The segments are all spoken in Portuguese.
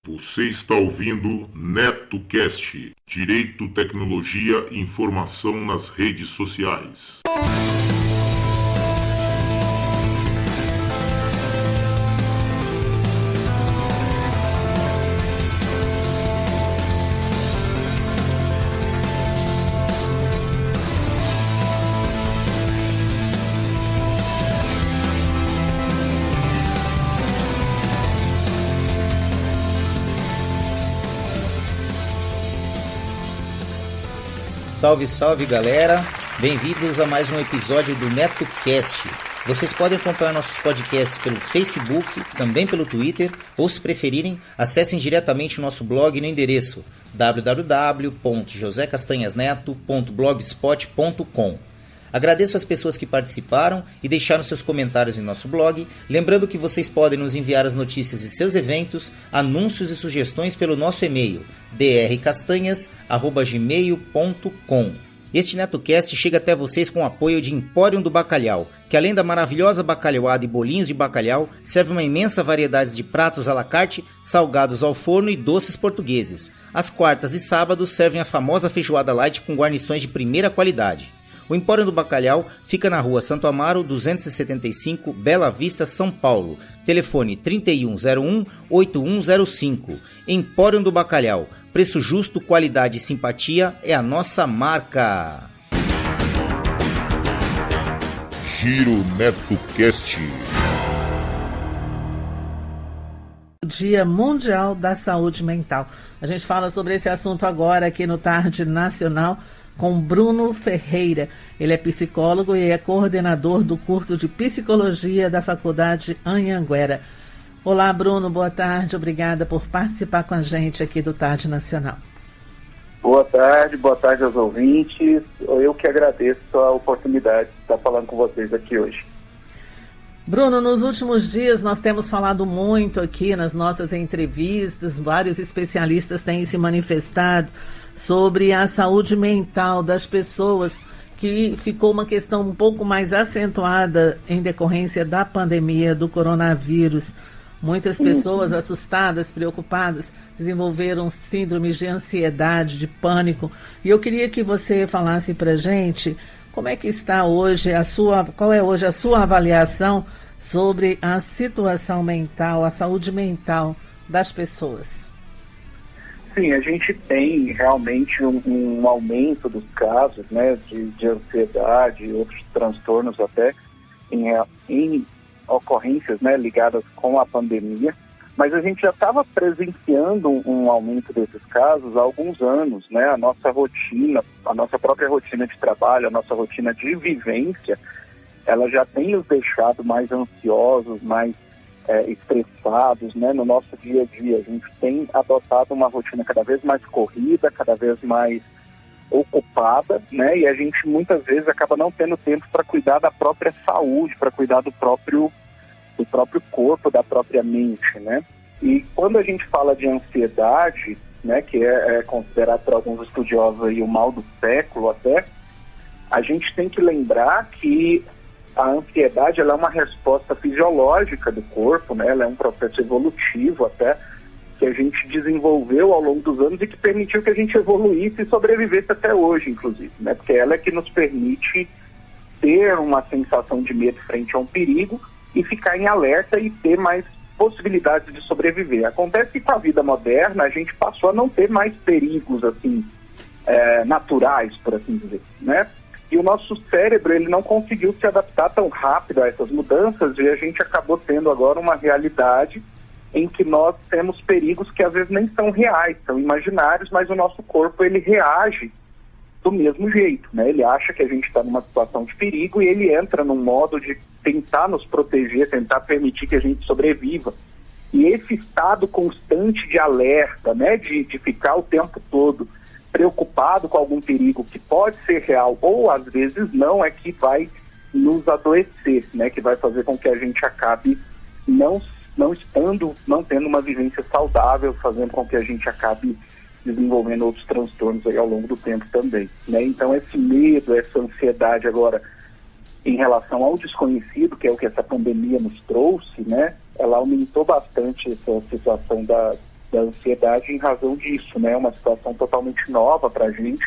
Você está ouvindo NetoCast, Direito, Tecnologia e Informação nas redes sociais. Salve, salve galera, bem-vindos a mais um episódio do NetoCast. Vocês podem acompanhar nossos podcasts pelo Facebook, também pelo Twitter, ou se preferirem, acessem diretamente o nosso blog no endereço www.josecastanhasneto.blogspot.com. Agradeço às pessoas que participaram e deixaram seus comentários em nosso blog, lembrando que vocês podem nos enviar as notícias de seus eventos, anúncios e sugestões pelo nosso e-mail drcastanhas@gmail.com. Este NetoCast chega até vocês com o apoio de Empório do Bacalhau, que além da maravilhosa bacalhauada e bolinhos de bacalhau, serve uma imensa variedade de pratos à la carte, salgados ao forno e doces portugueses. Às quartas e sábados servem a famosa feijoada light com guarnições de primeira qualidade. O Empório do Bacalhau fica na rua Santo Amaro, 275, Bela Vista, São Paulo. Telefone 3101-8105. Empório do Bacalhau. Preço justo, qualidade e simpatia é a nossa marca. Giro NetoCast. Dia Mundial da Saúde Mental. A gente fala sobre esse assunto agora aqui no Tarde Nacional com Bruno Ferreira. Ele é psicólogo e é coordenador do curso de Psicologia da Faculdade Anhanguera. Olá, Bruno, boa tarde. Obrigada por participar com a gente aqui do Tarde Nacional. Boa tarde aos ouvintes. Eu que agradeço a oportunidade de estar falando com vocês aqui hoje. Bruno, nos últimos dias nós temos falado muito aqui nas nossas entrevistas, vários especialistas têm se manifestado sobre a saúde mental das pessoas, que ficou uma questão um pouco mais acentuada em decorrência da pandemia do coronavírus. Muitas pessoas assustadas, preocupadas, desenvolveram síndromes de ansiedade, de pânico. E eu queria que você falasse para a gente como é que está hoje qual é hoje a sua avaliação sobre a situação mental, a saúde mental das pessoas. Sim, a gente tem realmente um aumento dos casos, né, de ansiedade e outros transtornos até em ocorrências, né, ligadas com a pandemia, mas a gente já estava presenciando um aumento desses casos há alguns anos, né? A nossa rotina, a nossa própria rotina de trabalho, a nossa rotina de vivência, ela já tem nos deixado mais ansiosos, mais estressados, né? No nosso dia a dia, a gente tem adotado uma rotina cada vez mais corrida, cada vez mais ocupada, né? E a gente muitas vezes acaba não tendo tempo para cuidar da própria saúde, para cuidar do próprio corpo, da própria mente, né? E quando a gente fala de ansiedade, né, que é considerado por alguns estudiosos aí o mal do século até, a gente tem que lembrar que a ansiedade, ela é uma resposta fisiológica do corpo, né? Ela é um processo evolutivo até, que a gente desenvolveu ao longo dos anos e que permitiu que a gente evoluísse e sobrevivesse até hoje, inclusive, né? Porque ela é que nos permite ter uma sensação de medo frente a um perigo e ficar em alerta e ter mais possibilidades de sobreviver. Acontece que com a vida moderna a gente passou a não ter mais perigos assim naturais, por assim dizer, né? E o nosso cérebro, ele não conseguiu se adaptar tão rápido a essas mudanças e a gente acabou tendo agora uma realidade em que nós temos perigos que às vezes nem são reais, são imaginários, mas o nosso corpo, ele reage do mesmo jeito, né? Ele acha que a gente está numa situação de perigo e ele entra num modo de tentar nos proteger, tentar permitir que a gente sobreviva. E esse estado constante de alerta, né? De ficar o tempo todo preocupado com algum perigo que pode ser real ou às vezes não, é que vai nos adoecer, né? Que vai fazer com que a gente acabe não tendo uma vivência saudável, fazendo com que a gente acabe desenvolvendo outros transtornos aí ao longo do tempo também, né? Então esse medo, essa ansiedade agora em relação ao desconhecido, que é o que essa pandemia nos trouxe, né? Ela aumentou bastante essa situação da ansiedade em razão disso, né? É uma situação totalmente nova para a gente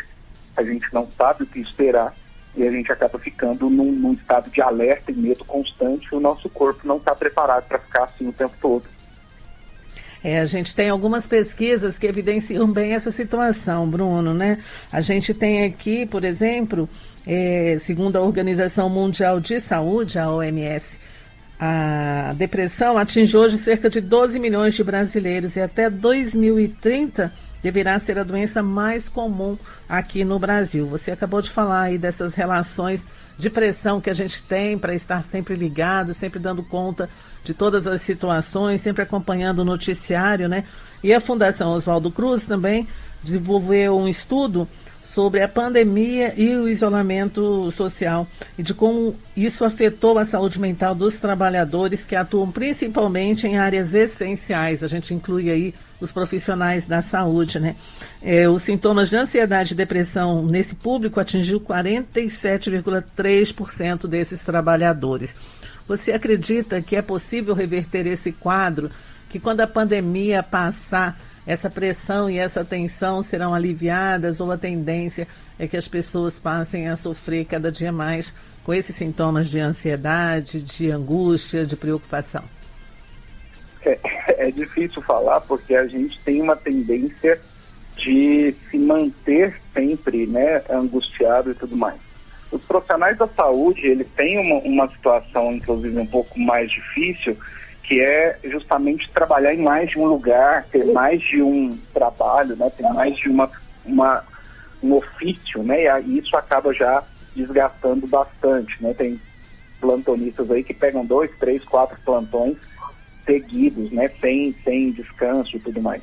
não sabe o que esperar e a gente acaba ficando num estado de alerta e medo constante e o nosso corpo não está preparado para ficar assim o tempo todo. A gente tem algumas pesquisas que evidenciam bem essa situação, Bruno, né? A gente tem aqui, por exemplo, segundo a Organização Mundial de Saúde, a OMS, a depressão atinge hoje cerca de 12 milhões de brasileiros e até 2030 deverá ser a doença mais comum aqui no Brasil. Você acabou de falar aí dessas relações de pressão que a gente tem para estar sempre ligado, sempre dando conta de todas as situações, sempre acompanhando o noticiário, né? E a Fundação Oswaldo Cruz também desenvolveu um estudo sobre a pandemia e o isolamento social e de como isso afetou a saúde mental dos trabalhadores que atuam principalmente em áreas essenciais. A gente inclui aí os profissionais da saúde, né? Os sintomas de ansiedade e depressão nesse público atingiu 47,3% desses trabalhadores. Você acredita que é possível reverter esse quadro, que quando a pandemia passar, essa pressão e essa tensão serão aliviadas, ou a tendência é que as pessoas passem a sofrer cada dia mais com esses sintomas de ansiedade, de angústia, de preocupação? É difícil falar porque a gente tem uma tendência de se manter sempre, né, angustiado e tudo mais. Os profissionais da saúde, eles têm uma situação, inclusive, um pouco mais difícil, que é justamente trabalhar em mais de um lugar, ter mais de um trabalho, né, ter mais de um ofício, né, e isso acaba já desgastando bastante, né, tem plantonistas aí que pegam 2, 3, 4 plantões seguidos, né, sem descanso e tudo mais.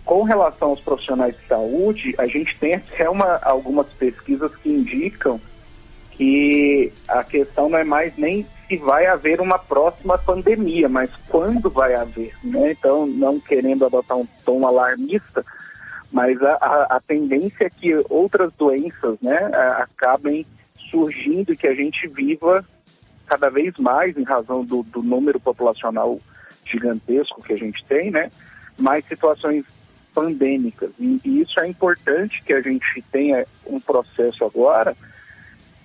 Com relação aos profissionais de saúde, a gente tem até algumas pesquisas que indicam que a questão não é mais nem se vai haver uma próxima pandemia, mas quando vai haver, né? Então, não querendo adotar um tom alarmista, mas a tendência é que outras doenças, né, acabem surgindo e que a gente viva cada vez mais em razão do número populacional gigantesco que a gente tem, né? Mais situações pandêmicas. E isso é importante que a gente tenha um processo agora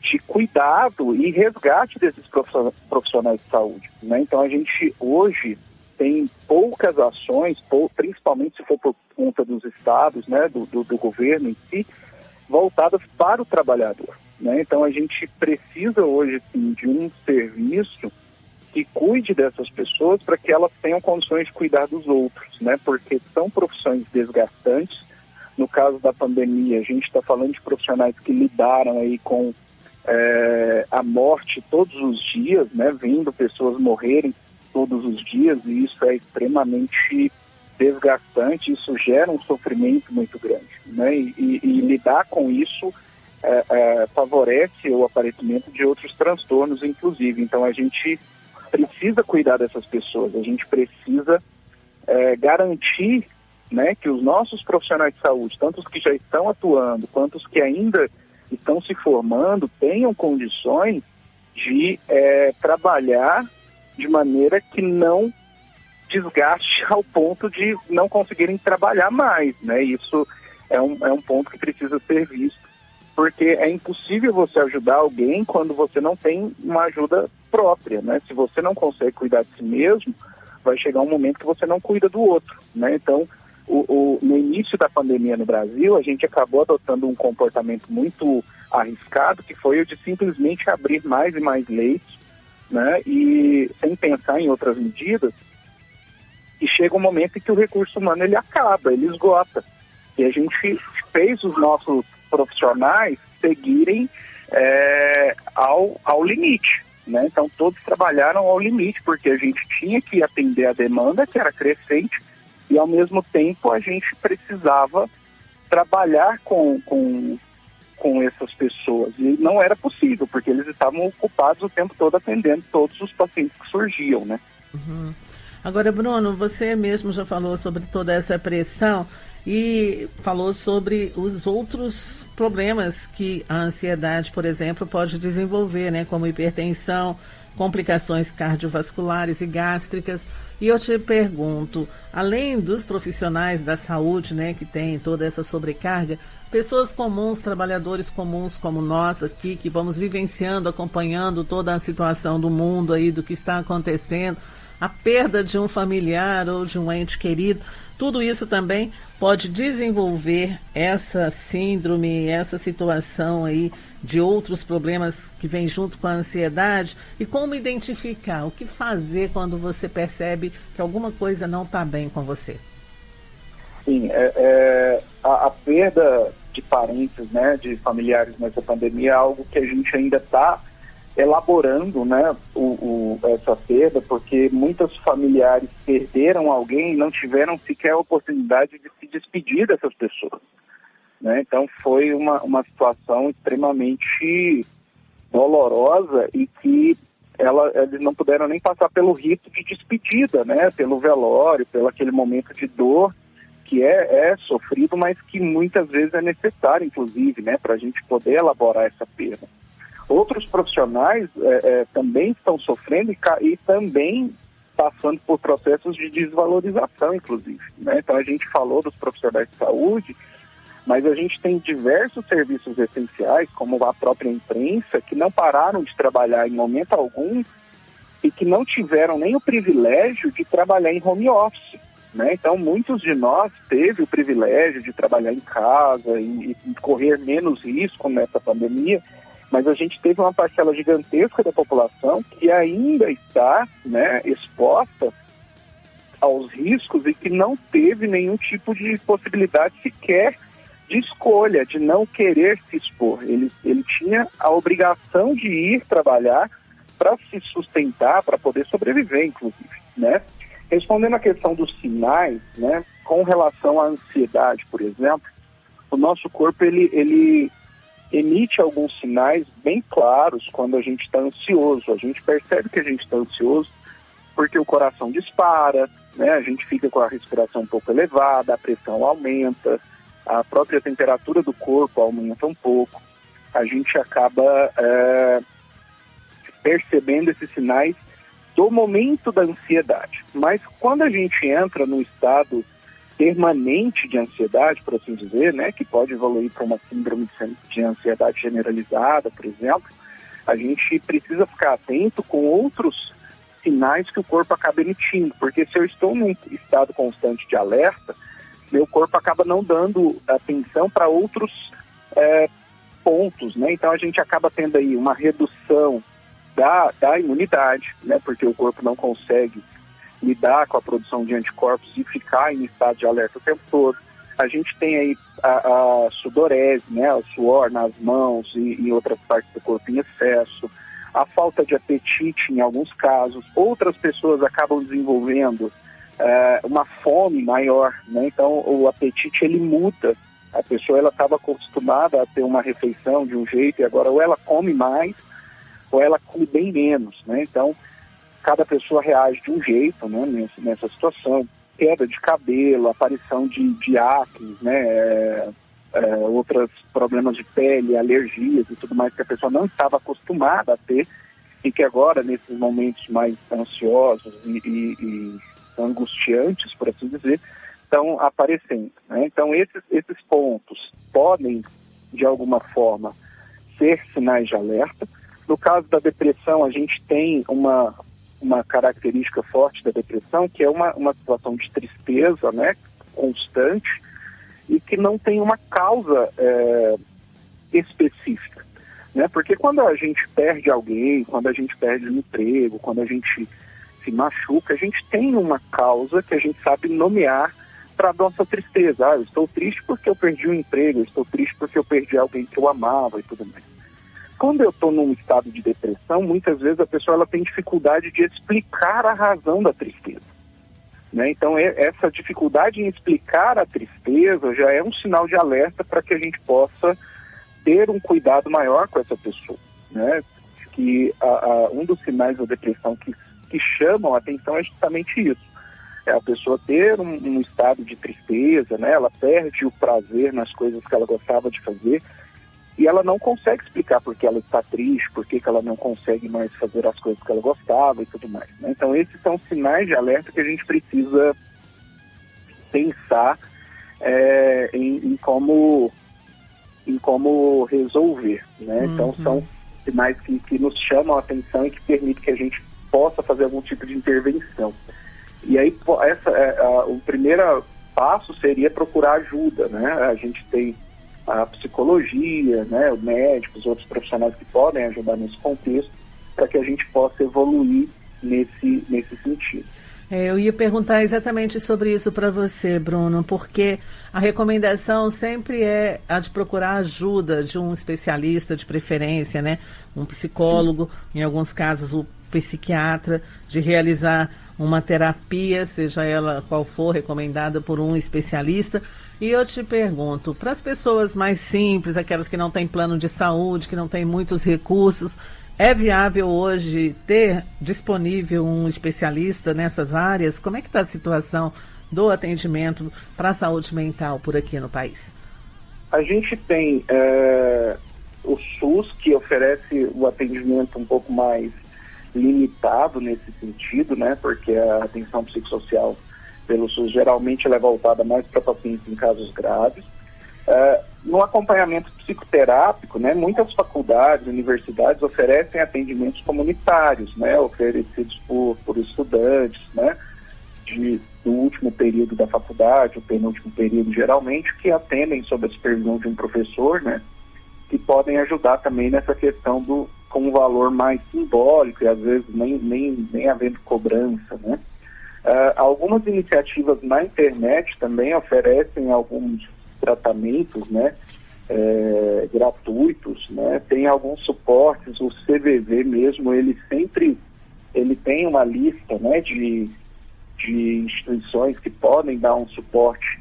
de cuidado e resgate desses profissionais de saúde, né? Então a gente hoje tem poucas ações, principalmente se for por conta dos estados, né, do governo em si, voltadas para o trabalhador, né? Então a gente precisa hoje sim de um serviço que cuide dessas pessoas para que elas tenham condições de cuidar dos outros, né? Porque são profissões desgastantes. No caso da pandemia, a gente está falando de profissionais que lidaram aí com a morte todos os dias, né? Vendo pessoas morrerem todos os dias, e isso é extremamente desgastante, isso gera um sofrimento muito grande, né? E lidar com isso favorece o aparecimento de outros transtornos, inclusive. Então a gente precisa cuidar dessas pessoas, a gente precisa garantir, né, que os nossos profissionais de saúde, tanto os que já estão atuando, quanto os que ainda estão se formando, tenham condições de trabalhar de maneira que não desgaste ao ponto de não conseguirem trabalhar mais, né? Isso é um ponto que precisa ser visto, porque é impossível você ajudar alguém quando você não tem uma ajuda própria, né? Se você não consegue cuidar de si mesmo, vai chegar um momento que você não cuida do outro, né? Então, no início da pandemia no Brasil, a gente acabou adotando um comportamento muito arriscado, que foi o de simplesmente abrir mais e mais leitos, né? E sem pensar em outras medidas, e chega um momento em que o recurso humano ele acaba, ele esgota. E a gente fez os nossos profissionais seguirem ao limite, né? Então todos trabalharam ao limite, porque a gente tinha que atender a demanda, que era crescente, e ao mesmo tempo a gente precisava trabalhar com essas pessoas, e não era possível, porque eles estavam ocupados o tempo todo atendendo todos os pacientes que surgiam, né? Uhum. Agora, Bruno, você mesmo já falou sobre toda essa pressão e falou sobre os outros problemas que a ansiedade, por exemplo, pode desenvolver, né? Como hipertensão, complicações cardiovasculares e gástricas. E eu te pergunto, além dos profissionais da saúde, né, que tem toda essa sobrecarga, pessoas comuns, trabalhadores comuns como nós aqui, que vamos vivenciando, acompanhando toda a situação do mundo aí, do que está acontecendo, a perda de um familiar ou de um ente querido, tudo isso também pode desenvolver essa síndrome, essa situação aí de outros problemas que vêm junto com a ansiedade. E como identificar, o que fazer quando você percebe que alguma coisa não está bem com você? Sim, a perda de parentes, né, de familiares nessa pandemia é algo que a gente ainda está elaborando, né, essa perda, porque muitos familiares perderam alguém e não tiveram sequer a oportunidade de se despedir dessas pessoas, né? Então foi uma situação extremamente dolorosa e que eles não puderam nem passar pelo rito de despedida, né, pelo velório, pelo aquele momento de dor que é sofrido, mas que muitas vezes é necessário, inclusive, né, para a gente poder elaborar essa perda. Outros profissionais também estão sofrendo e também passando por processos de desvalorização, inclusive, né? Então a gente falou dos profissionais de saúde, mas a gente tem diversos serviços essenciais, como a própria imprensa, que não pararam de trabalhar em momento algum e que não tiveram nem o privilégio de trabalhar em home office, né? Então muitos de nós teve o privilégio de trabalhar em casa e correr menos risco nessa pandemia, mas a gente teve uma parcela gigantesca da população que ainda está, né, exposta aos riscos e que não teve nenhum tipo de possibilidade sequer de escolha, de não querer se expor. Ele tinha a obrigação de ir trabalhar para se sustentar, para poder sobreviver, inclusive, né? Respondendo à questão dos sinais, né, com relação à ansiedade, por exemplo, o nosso corpo, ele emite alguns sinais bem claros quando a gente está ansioso. A gente percebe que a gente está ansioso porque o coração dispara, né? A gente fica com a respiração um pouco elevada, a pressão aumenta, a própria temperatura do corpo aumenta um pouco. A gente acaba percebendo esses sinais do momento da ansiedade. Mas quando a gente entra no estado permanente de ansiedade, por assim dizer, né, que pode evoluir para uma síndrome de ansiedade generalizada, por exemplo, a gente precisa ficar atento com outros sinais que o corpo acaba emitindo, porque se eu estou num estado constante de alerta, meu corpo acaba não dando atenção para outros pontos, né? Então a gente acaba tendo aí uma redução da imunidade, né, porque o corpo não consegue lidar com a produção de anticorpos e ficar em estado de alerta o tempo todo. A gente tem aí a sudorese, né, o suor nas mãos e em outras partes do corpo em excesso, a falta de apetite em alguns casos. Outras pessoas acabam desenvolvendo uma fome maior, né? Então o apetite ele muda. A pessoa ela estava acostumada a ter uma refeição de um jeito e agora ou ela come mais ou ela come bem menos, né? Então cada pessoa reage de um jeito, né, nessa situação. Queda de cabelo, aparição de acne, né, outros problemas de pele, alergias e tudo mais que a pessoa não estava acostumada a ter e que agora, nesses momentos mais ansiosos e angustiantes, por assim dizer, estão aparecendo, né? Então esses pontos podem, de alguma forma, ser sinais de alerta. No caso da depressão, a gente tem uma característica forte da depressão, que é uma situação de tristeza, né, constante, e que não tem uma causa específica, né? Porque quando a gente perde alguém, quando a gente perde um emprego, quando a gente se machuca, a gente tem uma causa que a gente sabe nomear para a nossa tristeza. Eu estou triste porque eu perdi um emprego, eu estou triste porque eu perdi alguém que eu amava e tudo mais. Quando eu estou num estado de depressão, muitas vezes a pessoa ela tem dificuldade de explicar a razão da tristeza, né? Então essa dificuldade em explicar a tristeza já é um sinal de alerta para que a gente possa ter um cuidado maior com essa pessoa, né? Que um dos sinais da depressão que chamam a atenção é justamente isso. É a pessoa ter um estado de tristeza, né? Ela perde o prazer nas coisas que ela gostava de fazer. e ela não consegue explicar por que ela está triste, por que ela não consegue mais fazer as coisas que ela gostava e tudo mais, né? Então esses são sinais de alerta que a gente precisa pensar em como resolver, né? Então são sinais que nos chamam a atenção e que permitem que a gente possa fazer algum tipo de intervenção. E aí o primeiro passo seria procurar ajuda, né? A gente tem a psicologia, né, os médicos, outros profissionais que podem ajudar nesse contexto para que a gente possa evoluir nesse sentido. Eu ia perguntar exatamente sobre isso para você, Bruno, porque a recomendação sempre é a de procurar ajuda de um especialista de preferência, né? Um psicólogo, em alguns casos o psiquiatra, de realizar uma terapia, seja ela qual for, recomendada por um especialista. E eu te pergunto, para as pessoas mais simples, aquelas que não têm plano de saúde, que não têm muitos recursos, é viável hoje ter disponível um especialista nessas áreas? Como é que está a situação do atendimento para a saúde mental por aqui no país? A gente tem o SUS, que oferece o atendimento um pouco mais limitado nesse sentido, né? Porque a atenção psicossocial pelo SUS geralmente ela é voltada mais para pacientes em casos graves. No acompanhamento psicoterápico, né, muitas faculdades, universidades oferecem atendimentos comunitários, né, oferecidos por estudantes, né, do último período da faculdade, o penúltimo período geralmente, que atendem sob a supervisão de um professor, né, que podem ajudar também nessa questão com um valor mais simbólico e às vezes nem havendo cobrança, né. Algumas iniciativas na internet também oferecem alguns tratamentos, né, gratuitos, né, tem alguns suportes, o CVV mesmo, ele tem uma lista, né, de instituições que podem dar um suporte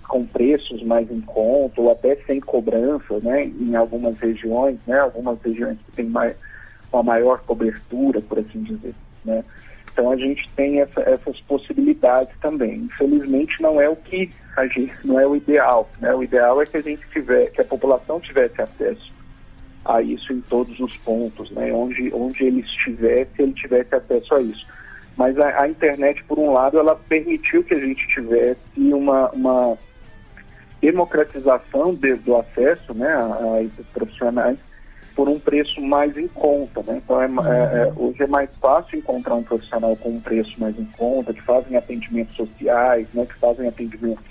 com preços mais em conta ou até sem cobrança, né, em algumas regiões, né, algumas regiões que têm uma maior cobertura, por assim dizer, né. Então a gente tem essas possibilidades também. Infelizmente não é não é o ideal, né? O ideal é que que a população tivesse acesso a isso em todos os pontos, né? Onde ele tivesse acesso a isso. Mas a internet, por um lado, ela permitiu que a gente tivesse uma democratização do acesso, né, a esses profissionais, por um preço mais em conta, né? Então hoje é mais fácil encontrar um profissional com um preço mais em conta, que fazem atendimentos sociais, né? Que fazem atendimentos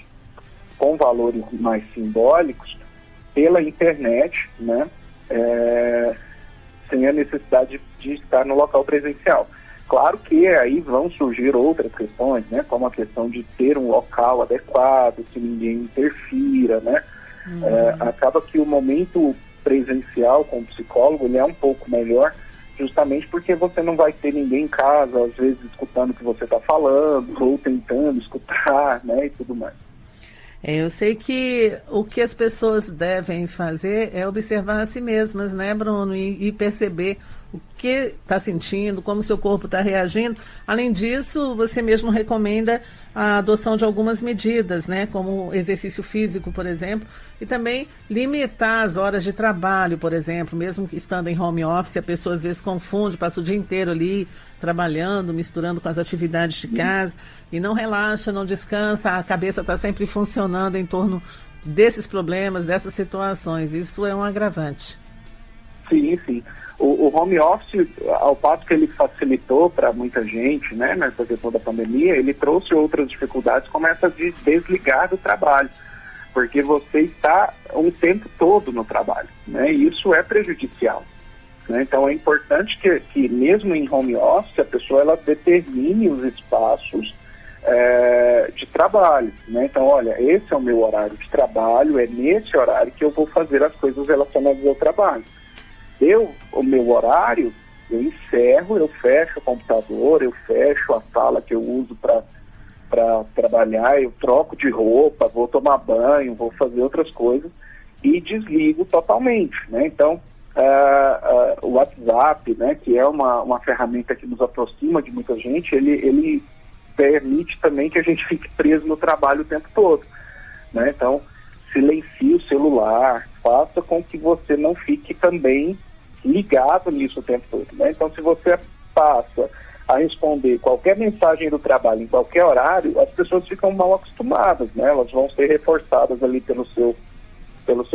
com valores mais simbólicos pela internet, né? Sem a necessidade de estar no local presencial. Claro que aí vão surgir outras questões, né? Como a questão de ter um local adequado, que ninguém interfira, né? Acaba que o momento presencial com o psicólogo, ele é um pouco melhor, justamente porque você não vai ter ninguém em casa, às vezes escutando o que você está falando, ou tentando escutar, né, e tudo mais. Eu sei que o que as pessoas devem fazer é observar a si mesmas, né, Bruno, e perceber o que está sentindo, como o seu corpo está reagindo. Além disso, você mesmo recomenda a adoção de algumas medidas, né, como exercício físico, por exemplo, e também limitar as horas de trabalho, por exemplo, mesmo que estando em home office, a pessoa às vezes confunde, passa o dia inteiro ali trabalhando, misturando com as atividades de casa, e não relaxa, não descansa, a cabeça está sempre funcionando em torno desses problemas, dessas situações. Isso é um agravante. Sim, sim. O home office, ao passo que ele facilitou para muita gente, né, nessa questão da pandemia, ele trouxe outras dificuldades, como essa de desligar do trabalho, porque você está um tempo todo no trabalho, né, e isso é prejudicial, né? Então é importante que mesmo em home office a pessoa ela determine os espaços de trabalho, né? Então, olha, esse é o meu horário de trabalho, é nesse horário que eu vou fazer as coisas relacionadas ao trabalho. O meu horário, eu encerro, eu fecho o computador, eu fecho a sala que eu uso para trabalhar, eu troco de roupa, vou tomar banho, vou fazer outras coisas e desligo totalmente, né? Então, o WhatsApp, né, que é uma ferramenta que nos aproxima de muita gente, ele permite também que a gente fique preso no trabalho o tempo todo, né? Então, silencie o celular, faça com que você não fique também ligado nisso o tempo todo, né? Então, se você passa a responder qualquer mensagem do trabalho em qualquer horário, as pessoas ficam mal acostumadas, né? Elas vão ser reforçadas ali pelo seu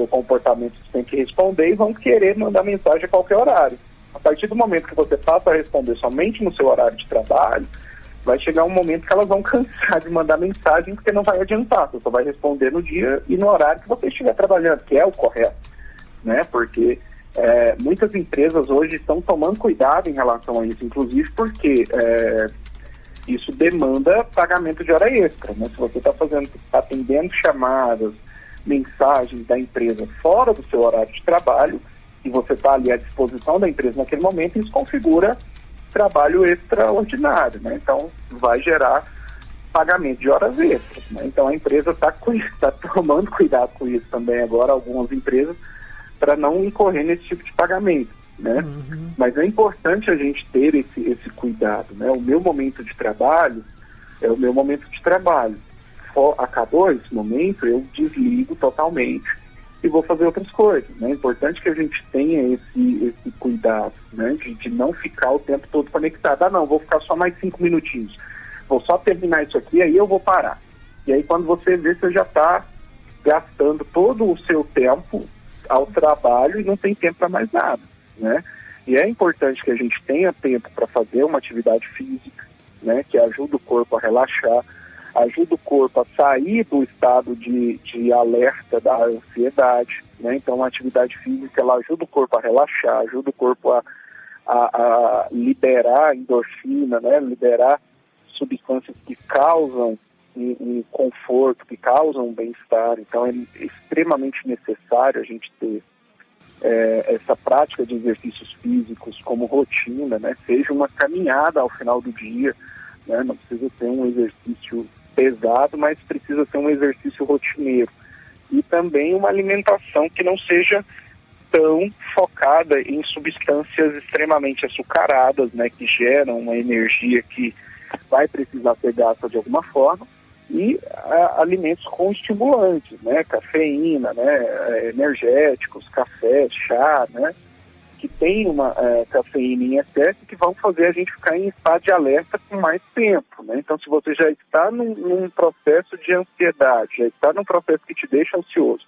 comportamento que tem que responder e vão querer mandar mensagem a qualquer horário. A partir do momento que você passa a responder somente no seu horário de trabalho, vai chegar um momento que elas vão cansar de mandar mensagem, porque não vai adiantar, você só vai responder no dia e no horário que você estiver trabalhando, que é o correto, né? Porque muitas empresas hoje estão tomando cuidado em relação a isso, inclusive porque isso demanda pagamento de hora extra, né? Se você está atendendo chamadas, mensagens da empresa fora do seu horário de trabalho, e você está ali à disposição da empresa naquele momento, isso configura trabalho extraordinário, né? Então vai gerar pagamento de horas extras, né? Então a empresa está tomando cuidado com isso também agora, algumas empresas, para não incorrer nesse tipo de pagamento, né? Uhum. Mas é importante a gente ter esse cuidado, né? O meu momento de trabalho é o meu momento de trabalho. Acabou esse momento, eu desligo totalmente e vou fazer outras coisas, né? É importante que a gente tenha esse cuidado, né? De não ficar o tempo todo conectado. Não, vou ficar só mais 5 minutinhos. Vou só terminar isso aqui, aí eu vou parar. E aí quando você vê, você já está gastando todo o seu tempo ao trabalho e não tem tempo para mais nada, né? E é importante que a gente tenha tempo para fazer uma atividade física, né? Que ajuda o corpo a relaxar, ajuda o corpo a sair do estado de alerta da ansiedade, né? Então a atividade física, ela ajuda o corpo a relaxar, ajuda o corpo a liberar endorfina, né? Liberar substâncias que causam um conforto, que causam um bem-estar. Então é extremamente necessário a gente ter essa prática de exercícios físicos como rotina, né? Seja uma caminhada ao final do dia, né? Não precisa ser um exercício pesado, mas precisa ser um exercício rotineiro. E também uma alimentação que não seja tão focada em substâncias extremamente açucaradas, né? Que geram uma energia que vai precisar ser gasta de alguma forma, e alimentos com estimulantes, né? Cafeína, né? Energéticos, café, chá, né? Que tem uma cafeína em excesso, que vão fazer a gente ficar em estado de alerta com mais tempo, né? Então, se você já está num processo de ansiedade, já está num processo que te deixa ansioso,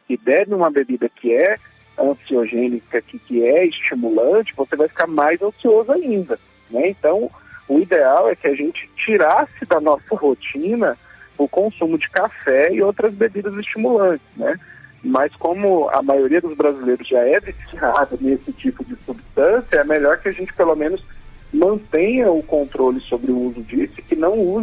e bebe uma bebida que é ansiogênica, que é estimulante, você vai ficar mais ansioso ainda, né? Então, o ideal é que a gente tirasse da nossa rotina o consumo de café e outras bebidas estimulantes, né? Mas como a maioria dos brasileiros já é viciada nesse tipo de substância, é melhor que a gente pelo menos mantenha o controle sobre o uso disso, e que não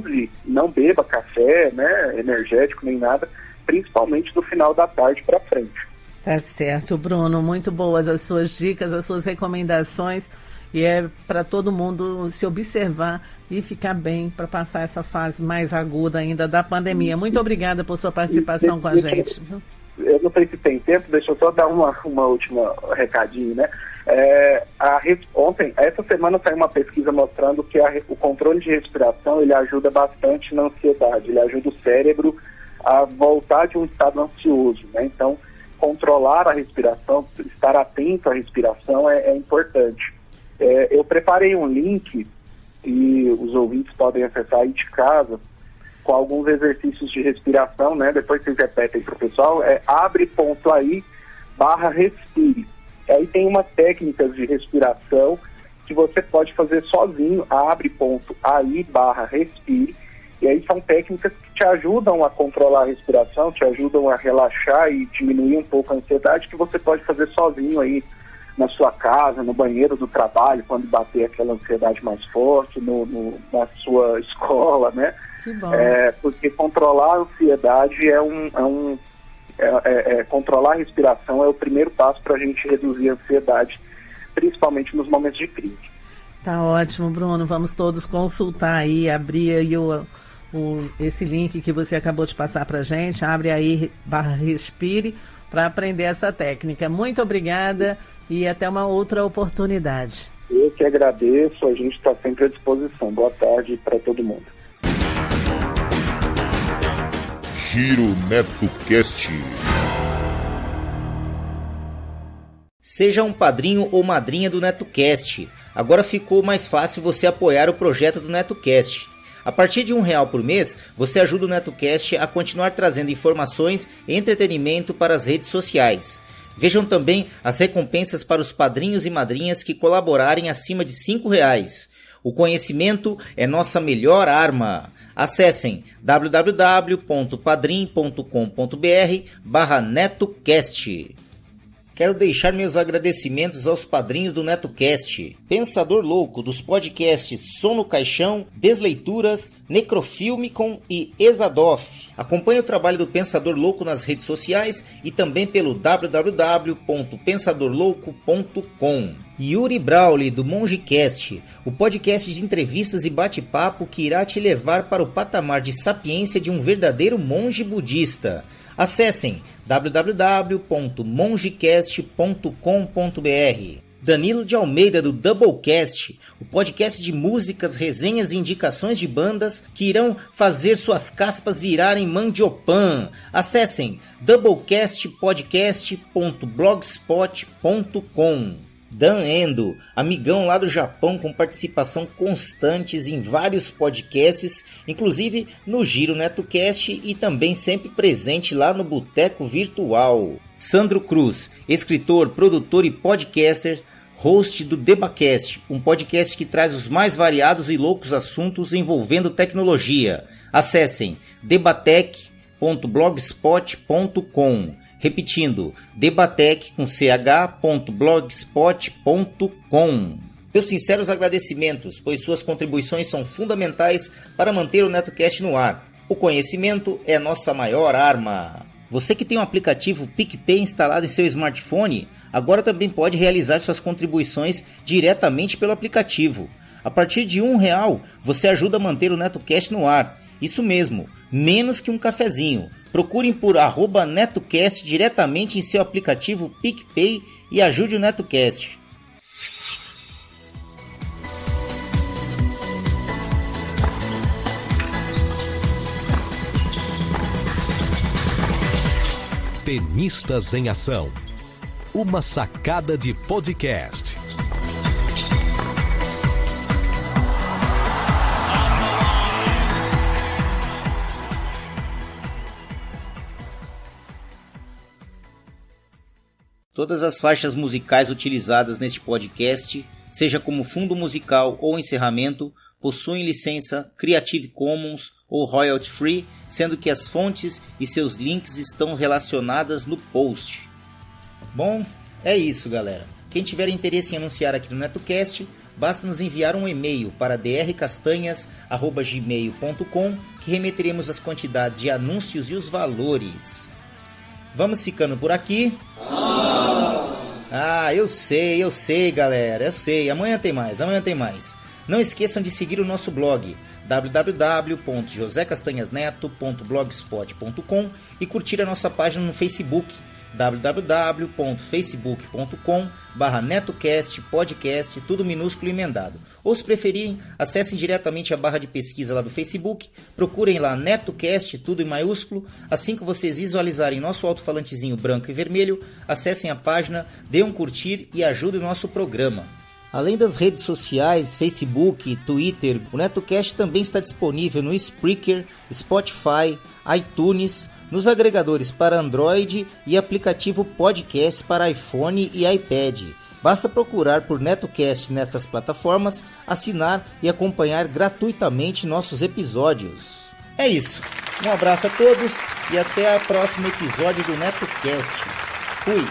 beba café, né, energético nem nada, principalmente do final da tarde para frente. Tá certo, Bruno, muito boas as suas dicas, as suas recomendações, e é para todo mundo se observar e ficar bem para passar essa fase mais aguda ainda da pandemia. Muito obrigada por sua participação com a gente. Eu não sei se tem tempo, deixa eu só dar uma última recadinho, né? Essa semana saiu uma pesquisa mostrando que o controle de respiração, ele ajuda bastante na ansiedade, ele ajuda o cérebro a voltar de um estado ansioso, né? Então, controlar a respiração, estar atento à respiração é importante. Eu preparei um link, e os ouvintes podem acessar aí de casa, com alguns exercícios de respiração, né? Depois vocês repetem para o pessoal, abre.ai/respire. Aí tem umas técnicas de respiração que você pode fazer sozinho, abre.ai/respire, e aí são técnicas que te ajudam a controlar a respiração, te ajudam a relaxar e diminuir um pouco a ansiedade, que você pode fazer sozinho aí na sua casa, no banheiro do trabalho, quando bater aquela ansiedade mais forte, na sua escola, né? Que bom. Porque controlar a ansiedade controlar a respiração é o primeiro passo para a gente reduzir a ansiedade, principalmente nos momentos de crise. Tá ótimo, Bruno. Vamos todos consultar aí, abrir aí esse link que você acabou de passar para a gente, abre aí /respire, para aprender essa técnica. Muito obrigada e até uma outra oportunidade. Eu que agradeço, a gente está sempre à disposição. Boa tarde para todo mundo. Giro NetoCast. Seja um padrinho ou madrinha do NetoCast. Agora ficou mais fácil você apoiar o projeto do NetoCast. A partir de R$1 por mês, você ajuda o NetoCast a continuar trazendo informações e entretenimento para as redes sociais. Vejam também as recompensas para os padrinhos e madrinhas que colaborarem acima de R$5. O conhecimento é nossa melhor arma. Acessem www.padrim.com.br/NetoCast. Quero deixar meus agradecimentos aos padrinhos do NetoCast. Pensador Louco, dos podcasts Som no Caixão, Desleituras, Necrofilmicon e Exadoff. Acompanhe o trabalho do Pensador Louco nas redes sociais e também pelo www.pensadorlouco.com. Yuri Brauli, do MongeCast, o podcast de entrevistas e bate-papo que irá te levar para o patamar de sapiência de um verdadeiro monge budista. Acessem www.mongecast.com.br. Danilo de Almeida, do Doublecast, o podcast de músicas, resenhas e indicações de bandas que irão fazer suas caspas virarem mandiopan. Acessem doublecastpodcast.blogspot.com. Dan Endo, amigão lá do Japão com participação constantes em vários podcasts, inclusive no Giro NetoCast e também sempre presente lá no Boteco Virtual. Sandro Cruz, escritor, produtor e podcaster, host do Debacast, um podcast que traz os mais variados e loucos assuntos envolvendo tecnologia. Acessem debatec.blogspot.com. Repetindo, debatec.blogspot.com. Meus sinceros agradecimentos, pois suas contribuições são fundamentais para manter o NetoCast no ar. O conhecimento é nossa maior arma. Você que tem o aplicativo PicPay instalado em seu smartphone, agora também pode realizar suas contribuições diretamente pelo aplicativo. A partir de R$1, você ajuda a manter o NetoCast no ar. Isso mesmo, menos que um cafezinho. Procurem por @NetoCast diretamente em seu aplicativo PicPay e ajude o NetoCast. Tenistas em Ação. Uma sacada de podcast. Todas as faixas musicais utilizadas neste podcast, seja como fundo musical ou encerramento, possuem licença Creative Commons ou Royalty Free, sendo que as fontes e seus links estão relacionadas no post. Bom, é isso, galera. Quem tiver interesse em anunciar aqui no NetoCast, basta nos enviar um e-mail para drcastanhas@gmail.com, que remeteremos as quantidades de anúncios e os valores. Vamos ficando por aqui. Eu sei, galera, eu sei. Amanhã tem mais. Não esqueçam de seguir o nosso blog www.josecastanhasneto.blogspot.com e curtir a nossa página no Facebook www.facebook.com/NetoCast podcast, tudo minúsculo e emendado. Ou se preferirem, acessem diretamente a barra de pesquisa lá do Facebook, procurem lá NetoCast, tudo em maiúsculo. Assim que vocês visualizarem nosso alto-falantezinho branco e vermelho, acessem a página, dêem um curtir e ajudem o nosso programa. Além das redes sociais, Facebook, Twitter, o NetoCast também está disponível no Spreaker, Spotify, iTunes, nos agregadores para Android e aplicativo podcast para iPhone e iPad. Basta procurar por NetoCast nestas plataformas, assinar e acompanhar gratuitamente nossos episódios. É isso. Um abraço a todos e até o próximo episódio do NetoCast. Fui!